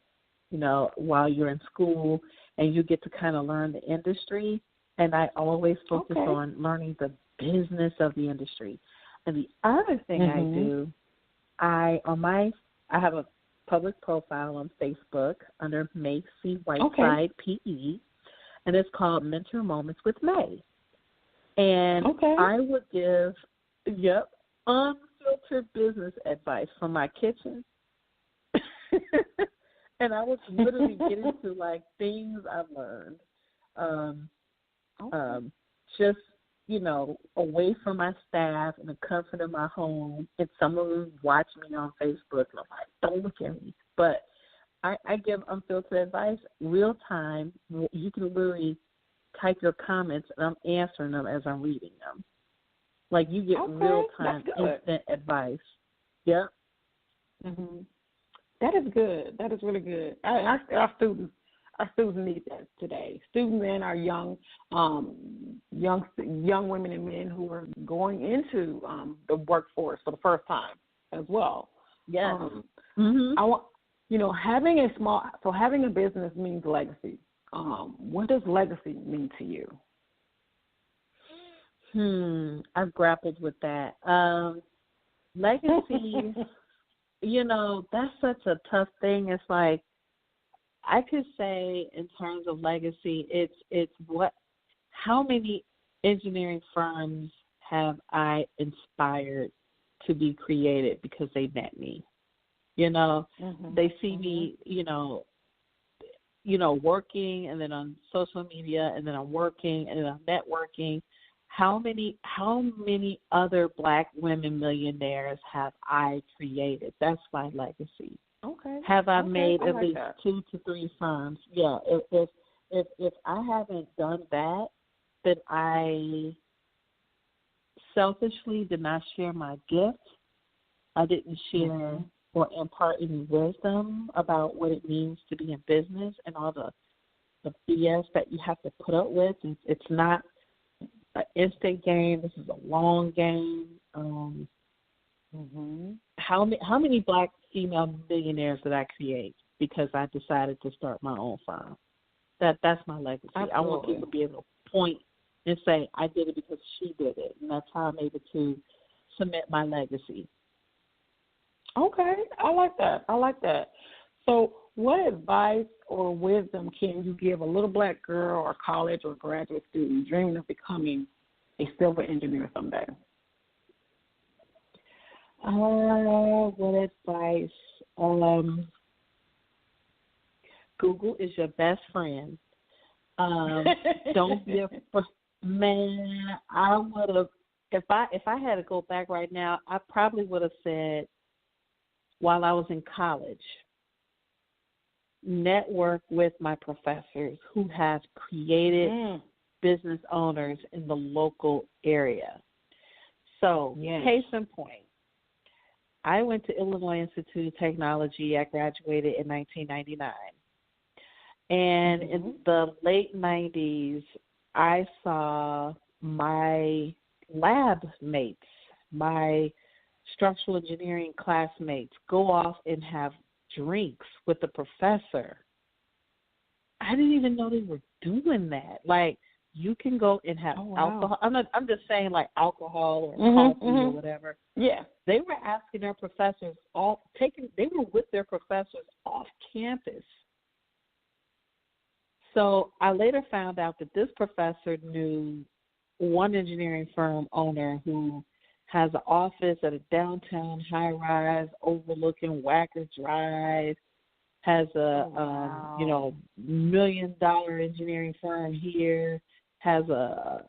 while you're in school, and you get to kind of learn the industry. And I always focus on learning the business of the industry. And the other thing I do, I have a public profile on Facebook under May C. Whiteside, PE, and it's called Mentor Moments with May. And I would give, unfiltered business advice from my kitchen. And I would literally get into, things I've learned. Just, away from my staff in the comfort of my home. And some of them watch me on Facebook. And I'm like, don't look at me. But I give unfiltered advice real time. You can literally type your comments, and I'm answering them as I'm reading them. You get real time, instant advice. Yep. That is good. That is really good. Our students need that today. Students and our young women and men who are going into the workforce for the first time as well. Yes. I want, having a business means legacy. What does legacy mean to you? I've grappled with that. Legacy, that's such a tough thing. It's like, I could say in terms of legacy, it's how many engineering firms have I inspired to be created because they met me? They see me, working, and then on social media, and then I'm working, and then I'm networking. How many other Black women millionaires have I created? That's my legacy. Have I made at least 2 to 3 firms? Yeah. If I haven't done that, then I selfishly did not share my gift. I didn't share or impart any wisdom about what it means to be in business and all the BS that you have to put up with. It's not an instant game. This is a long game. How many Black female millionaires did I create because I decided to start my own firm? That's my legacy. Absolutely. I want people to be able to point and say, I did it because she did it. And that's how I'm able to cement my legacy. Okay. I like that. So what advice or wisdom can you give a little Black girl or college or graduate student dreaming of becoming a civil engineer someday? What advice? Google is your best friend. Don't be afraid. Man, I would have, if I had to go back right now, I probably would have said, while I was in college, network with my professors who have created business owners in the local area. So, case in point, I went to Illinois Institute of Technology. I graduated in 1999. And in the late 90s, I saw my lab mates, my structural engineering classmates go off and have drinks with the professor. I didn't even know they were doing that. You can go and have alcohol. I'm just saying alcohol or coffee or whatever. Yeah. They were asking their professors they were with their professors off campus. So I later found out that this professor knew one engineering firm owner who has an office at a downtown high-rise overlooking Wacker Drive, has a $1 million engineering firm here, has a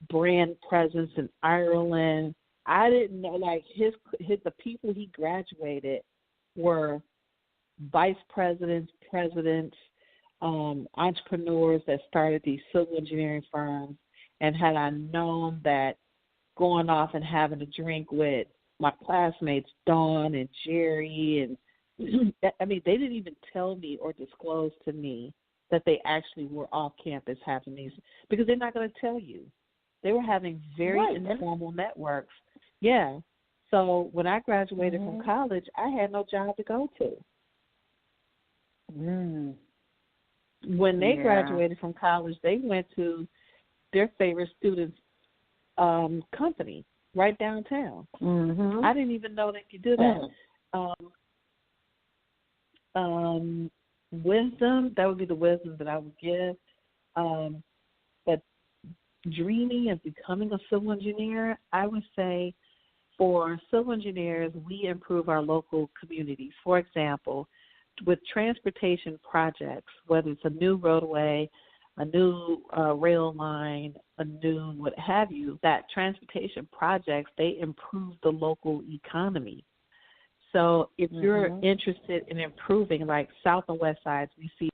brand presence in Ireland. I didn't know, like, the people he graduated were vice presidents, presidents, entrepreneurs that started these civil engineering firms. And had I known that going off and having a drink with my classmates, Dawn and Jerry, and I mean, they didn't even tell me or disclose to me that they actually were off campus having these, because they're not going to tell you. They were having very informal networks. Yeah. So when I graduated from college, I had no job to go to. When they graduated from college, they went to their favorite student's company right downtown. I didn't even know they could do that. Wisdom, that would be the wisdom that I would give. But dreaming of becoming a civil engineer, I would say for civil engineers, we improve our local communities. For example, with transportation projects, whether it's a new roadway, a new rail line, a new what have you, that transportation projects, they improve the local economy. So if you're interested in improving, like South and West Sides, we see.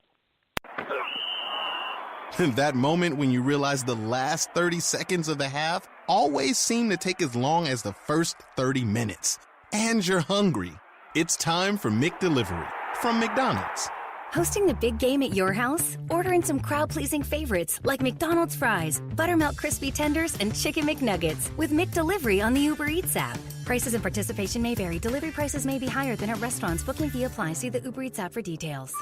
That moment when you realize the last 30 seconds of the half always seem to take as long as the first 30 minutes. And you're hungry. It's time for McDelivery from McDonald's. Hosting the big game at your house? Order in some crowd-pleasing favorites like McDonald's fries, buttermilk crispy tenders, and chicken McNuggets with McDelivery on the Uber Eats app. Prices and participation may vary. Delivery prices may be higher than at restaurants. Booking fee applies. See the Uber Eats app for details.